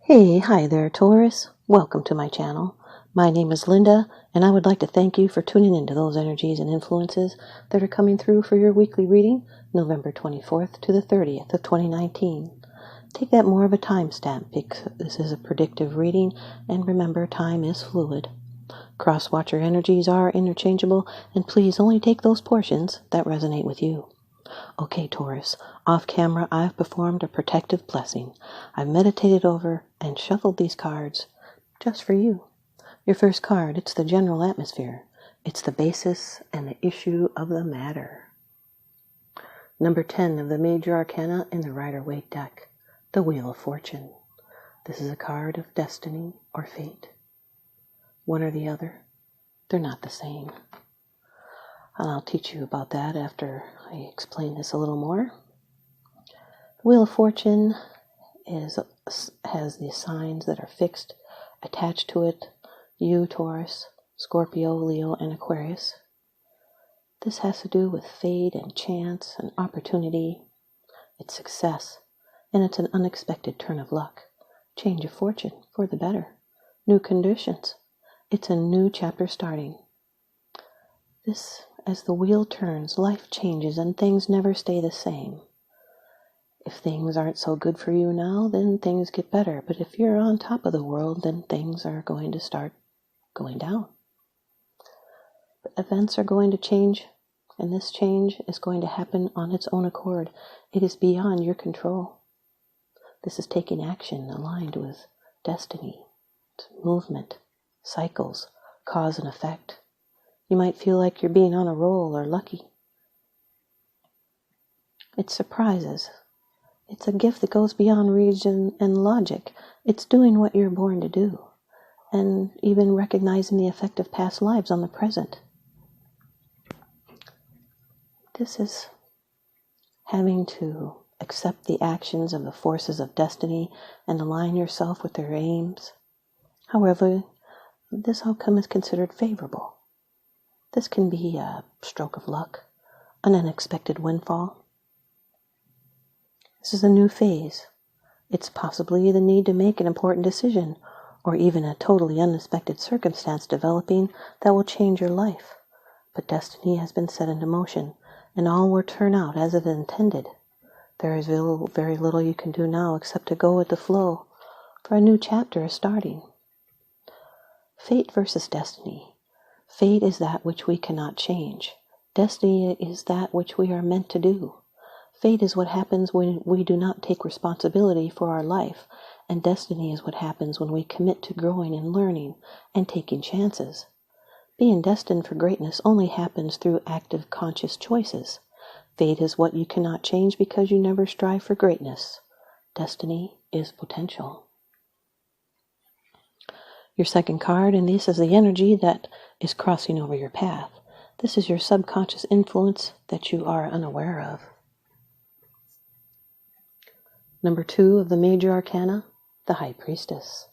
Hi there, Taurus. Welcome to my channel. My name is Lynda, and I would like to thank you for tuning into those energies and influences that are coming through for your weekly reading, November 24th to the 30th of 2019. Take that more of a timestamp because this is a predictive reading, and remember, time is fluid. Cross-watcher energies are interchangeable, and please only take those portions that resonate with you. Okay, Taurus, off camera I've performed a protective blessing. I've meditated over and shuffled these cards just for you. Your first card, it's the general atmosphere. It's the basis and the issue of the matter. Number 10 of the major arcana in the Rider-Waite deck, the Wheel of Fortune. This is a card of destiny or fate. One or the other, they're not the same. And I'll teach you about that after I explain this a little more. The Wheel of Fortune has the signs that are fixed, attached to it. You, Taurus, Scorpio, Leo, and Aquarius. This has to do with fate and chance and opportunity. It's success, and it's an unexpected turn of luck. Change of fortune for the better. New conditions. It's a new chapter starting. This, as the wheel turns, life changes and things never stay the same. If things aren't so good for you now, then things get better. But if you're on top of the world, then things are going to start going down. But events are going to change, and this change is going to happen on its own accord. It is beyond your control. This is taking action aligned with destiny, movement, cycles, cause and effect. You might feel like you're being on a roll or lucky. It's surprises. It's a gift that goes beyond reason and logic. It's doing what you're born to do, and even recognizing the effect of past lives on the present. This is having to accept the actions of the forces of destiny and align yourself with their aims. However, this outcome is considered favorable. This can be a stroke of luck, an unexpected windfall. This is a new phase. It's possibly the need to make an important decision, or even a totally unexpected circumstance developing that will change your life. But destiny has been set into motion, and all will turn out as it intended. There is very little you can do now except to go with the flow, for a new chapter is starting. Fate versus destiny. Fate is that which we cannot change. Destiny is that which we are meant to do. Fate is what happens when we do not take responsibility for our life, and destiny is what happens when we commit to growing and learning and taking chances. Being destined for greatness only happens through active, conscious choices. Fate is what you cannot change because you never strive for greatness. Destiny is potential. Your second card, and this is the energy that is crossing over your path. This is your subconscious influence that you are unaware of. Number 2 of the major arcana, the High Priestess.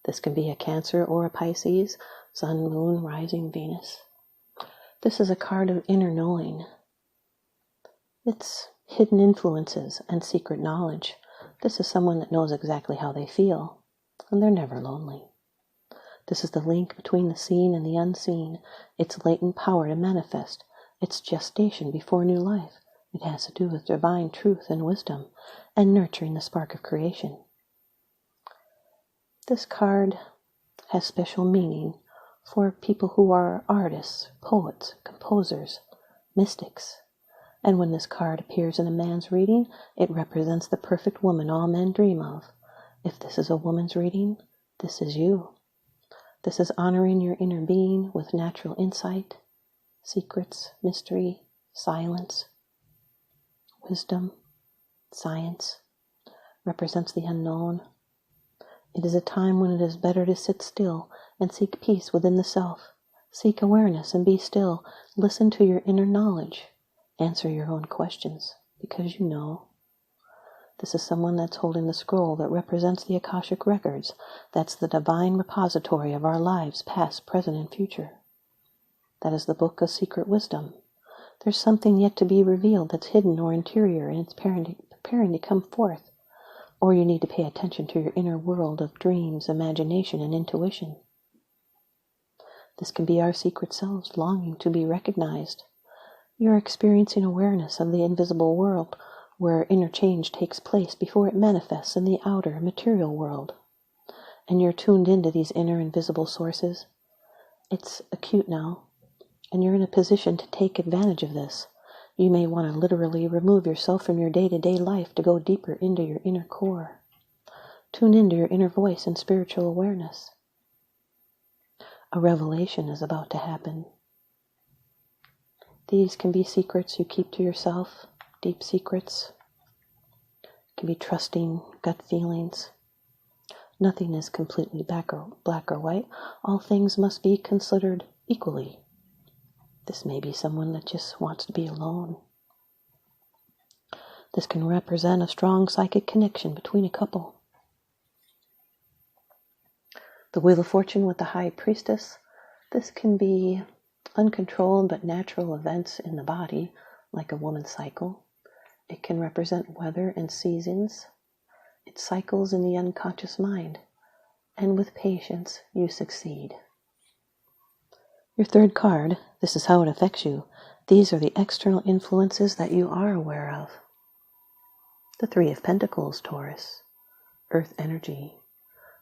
This can be a Cancer or a Pisces, Sun, Moon, Rising, Venus. This is a card of inner knowing. It's hidden influences and secret knowledge. This is someone that knows exactly how they feel, and they're never lonely. This is the link between the seen and the unseen. It's latent power to manifest. It's gestation before new life. It has to do with divine truth and wisdom and nurturing the spark of creation. This card has special meaning for people who are artists, poets, composers, mystics. And when this card appears in a man's reading, it represents the perfect woman all men dream of. If this is a woman's reading, this is you. This is honoring your inner being with natural insight, secrets, mystery, silence, wisdom, science. Represents the unknown. It is a time when it is better to sit still and seek peace within the self. Seek awareness and be still. Listen to your inner knowledge. Answer your own questions because you know. This is someone that's holding the scroll that represents the Akashic records. That's the divine repository of our lives, past, present, and future. That is the book of secret wisdom. There's something yet to be revealed that's hidden or interior, and it's preparing to come forth. or you need to pay attention to your inner world of dreams, imagination, and intuition. This can be our secret selves longing to be recognized. You're experiencing awareness of the invisible world where inner change takes place before it manifests in the outer material world. And you're tuned into these inner invisible sources. It's acute now, and you're in a position to take advantage of this. You may want to literally remove yourself from your day-to-day life to go deeper into your inner core. Tune into your inner voice and spiritual awareness. A revelation is about to happen. These can be secrets you keep to yourself, deep secrets. It can be trusting gut feelings. Nothing is completely black or white. All things must be considered equally. This may be someone that just wants to be alone. This can represent a strong psychic connection between a couple. The Wheel of Fortune with the High Priestess. This can be uncontrolled but natural events in the body, like a woman's cycle. It can represent weather and seasons. It cycles in the unconscious mind, and with patience, you succeed. Your third card, this is how it affects you. These are the external influences that you are aware of. The Three of Pentacles, Taurus, Earth energy.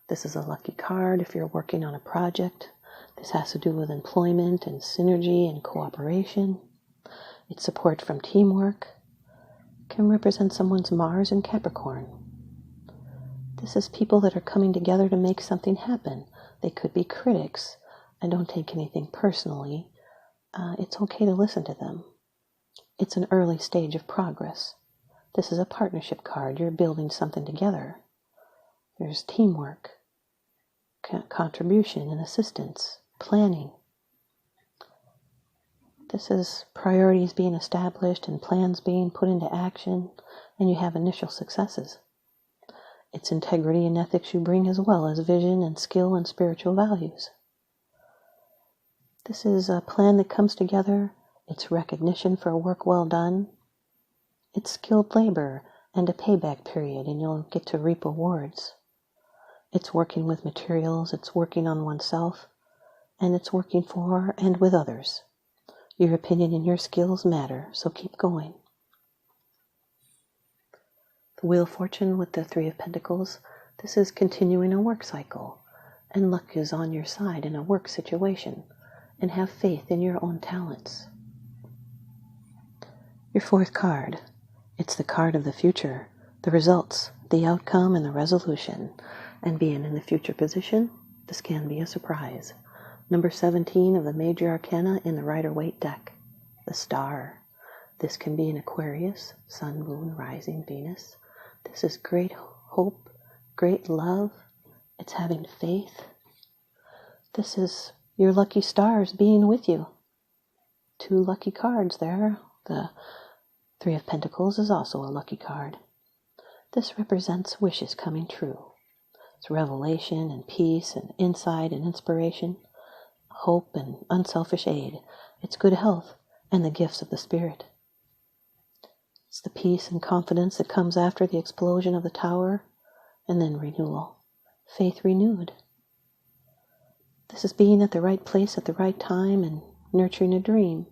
This is a lucky card if you're working on a project. This has to do with employment and synergy and cooperation. It's support from teamwork. It can represent someone's Mars and Capricorn. This is people that are coming together to make something happen. They could be critics. I don't take anything personally. It's okay to listen to them. It's an early stage of progress. This is a partnership card. You're building something together. There's teamwork, contribution and assistance, planning. This is priorities being established and plans being put into action, and you have initial successes. It's integrity and ethics you bring, as well as vision and skill and spiritual values. This is a plan that comes together. It's recognition for work well done. It's skilled labor and a payback period, and you'll get to reap rewards. It's working with materials, it's working on oneself, and it's working for and with others. Your opinion and your skills matter, so keep going. The Wheel of Fortune with the Three of Pentacles. This is continuing a work cycle, and luck is on your side in a work situation, and have faith in your own talents. Your fourth card. It's the card of the future, the results, the outcome, and the resolution. And being in the future position, this can be a surprise. Number 17 of the Major Arcana in the Rider-Waite deck, the Star. This can be an Aquarius, Sun, Moon, Rising, Venus. This is great hope, great love. It's having faith. This is your lucky stars being with you. Two lucky cards there. The Three of Pentacles is also a lucky card. This represents wishes coming true. It's revelation and peace and insight and inspiration, hope and unselfish aid. It's good health and the gifts of the Spirit. It's the peace and confidence that comes after the explosion of the tower, and then renewal, faith renewed. This is being at the right place at the right time and nurturing a dream.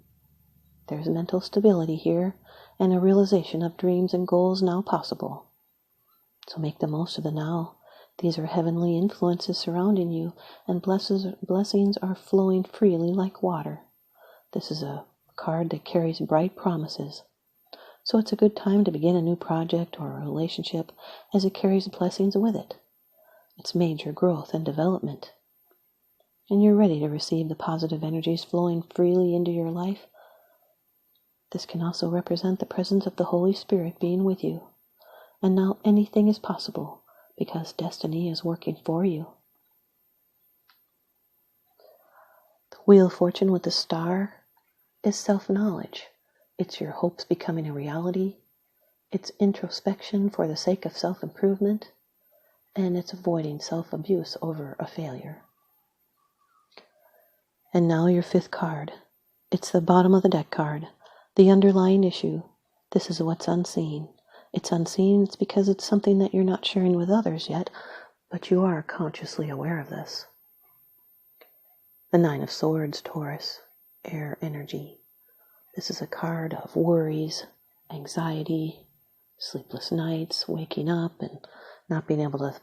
There's mental stability here and a realization of dreams and goals now possible. So make the most of the now. These are heavenly influences surrounding you, and blessings are flowing freely like water. This is a card that carries bright promises. So it's a good time to begin a new project or a relationship, as it carries blessings with it. It's major growth and development. And you're ready to receive the positive energies flowing freely into your life. This can also represent the presence of the Holy Spirit being with you. And now anything is possible, because destiny is working for you. The Wheel of Fortune with the Star is self-knowledge. It's your hopes becoming a reality. It's introspection for the sake of self-improvement. And it's avoiding self-abuse over a failure. And now your fifth card. It's the bottom of the deck card. The underlying issue. This is what's unseen. it's unseen, it's because it's something that you're not sharing with others yet, but you are consciously aware of this. The Nine of Swords, Taurus, air energy. This is a card of worries, anxiety, sleepless nights, waking up and not being able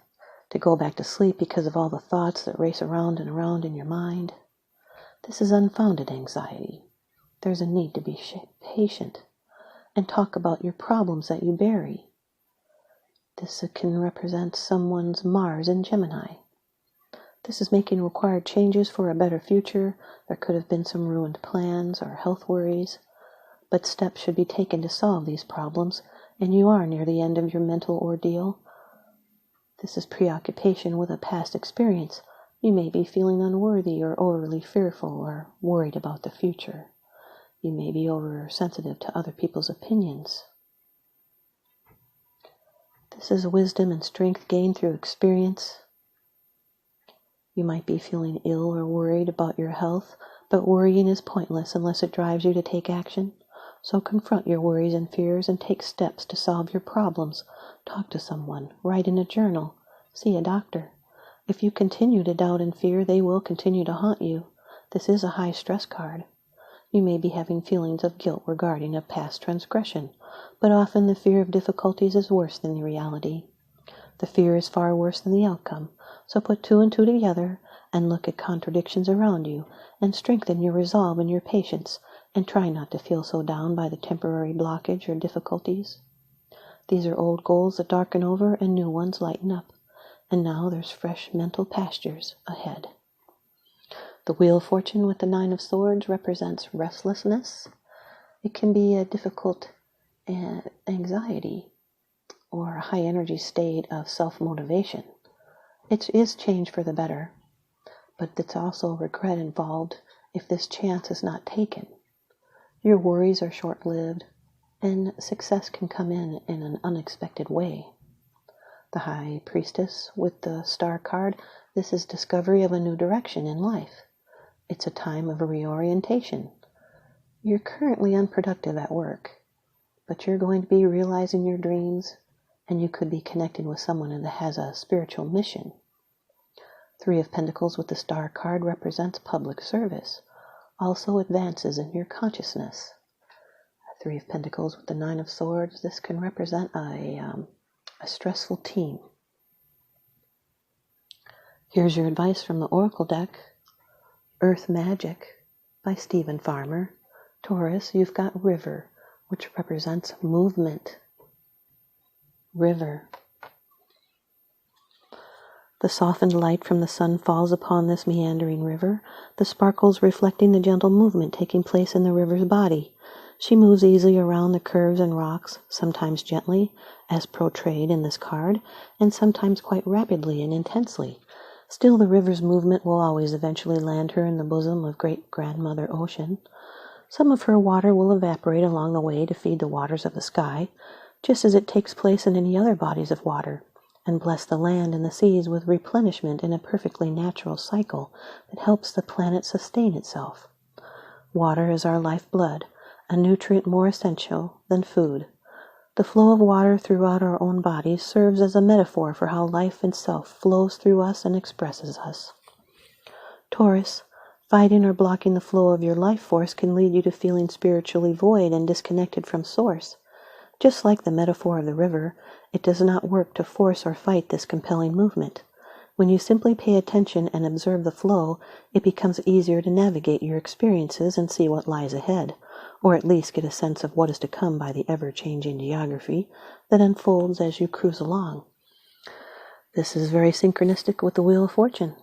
to go back to sleep because of all the thoughts that race around and around in your mind. This is unfounded anxiety. There's a need to be patient and talk about your problems that you bury. This can represent someone's Mars in Gemini. This is making required changes for a better future. There could have been some ruined plans or health worries, but steps should be taken to solve these problems, and you are near the end of your mental ordeal. This is preoccupation with a past experience. You may be feeling unworthy or overly fearful or worried about the future. You may be oversensitive to other people's opinions. This is wisdom and strength gained through experience. You might be feeling ill or worried about your health, but worrying is pointless unless it drives you to take action. So confront your worries and fears and take steps to solve your problems. Talk to someone, write in a journal, see a doctor. If you continue to doubt and fear, they will continue to haunt you. This is a high stress card. You may be having feelings of guilt regarding a past transgression, but often the fear of difficulties is worse than the reality. The fear is far worse than the outcome, so put two and two together and look at contradictions around you and strengthen your resolve and your patience, and try not to feel so down by the temporary blockage or difficulties. These are old goals that darken over and new ones lighten up, and now there's fresh mental pastures ahead. The Wheel of Fortune with the Nine of Swords represents restlessness. It can be a difficult anxiety or a high energy state of self-motivation. It is change for the better, but it's also regret involved if this chance is not taken. Your worries are short-lived, and success can come in an unexpected way. The High Priestess with the Star card, this is discovery of a new direction in life. It's a time of reorientation. You're currently unproductive at work, but you're going to be realizing your dreams, and you could be connecting with someone that has a spiritual mission. Three of Pentacles with the Star card represents public service, also advances in your consciousness. Three of Pentacles with the Nine of Swords, this can represent a stressful team. Here's your advice from the Oracle deck. Earth Magic by Stephen Farmer. Taurus, you've got River, which represents movement. River. The softened light from the sun falls upon this meandering river, the sparkles reflecting the gentle movement taking place in the river's body. She moves easily around the curves and rocks, sometimes gently, as portrayed in this card, and sometimes quite rapidly and intensely. Still, the river's movement will always eventually land her in the bosom of great-grandmother ocean. Some of her water will evaporate along the way to feed the waters of the sky, just as it takes place in any other bodies of water, and bless the land and the seas with replenishment in a perfectly natural cycle that helps the planet sustain itself. Water is our lifeblood, a nutrient more essential than food. The flow of water throughout our own bodies serves as a metaphor for how life itself flows through us and expresses us. Taurus, fighting or blocking the flow of your life force can lead you to feeling spiritually void and disconnected from source. Just like the metaphor of the river, it does not work to force or fight this compelling movement. When you simply pay attention and observe the flow, it becomes easier to navigate your experiences and see what lies ahead, or at least get a sense of what is to come by the ever-changing geography that unfolds as you cruise along. This is very synchronistic with the Wheel of Fortune.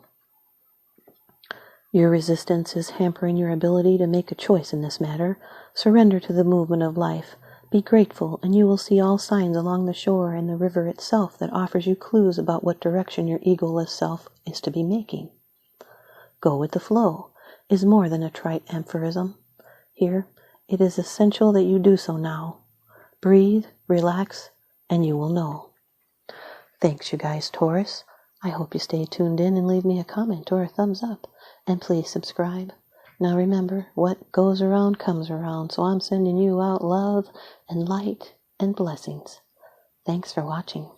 Your resistance is hampering your ability to make a choice in this matter. Surrender to the movement of life. Be grateful, and you will see all signs along the shore and the river itself that offers you clues about what direction your egoless self is to be making. Go with the flow is more than a trite aphorism. Here, it is essential that you do so now. Breathe, relax, and you will know. Thanks, you guys, Taurus. I hope you stay tuned in and leave me a comment or a thumbs up. And please subscribe. Now remember, what goes around comes around, so I'm sending you out love and light and blessings. Thanks for watching.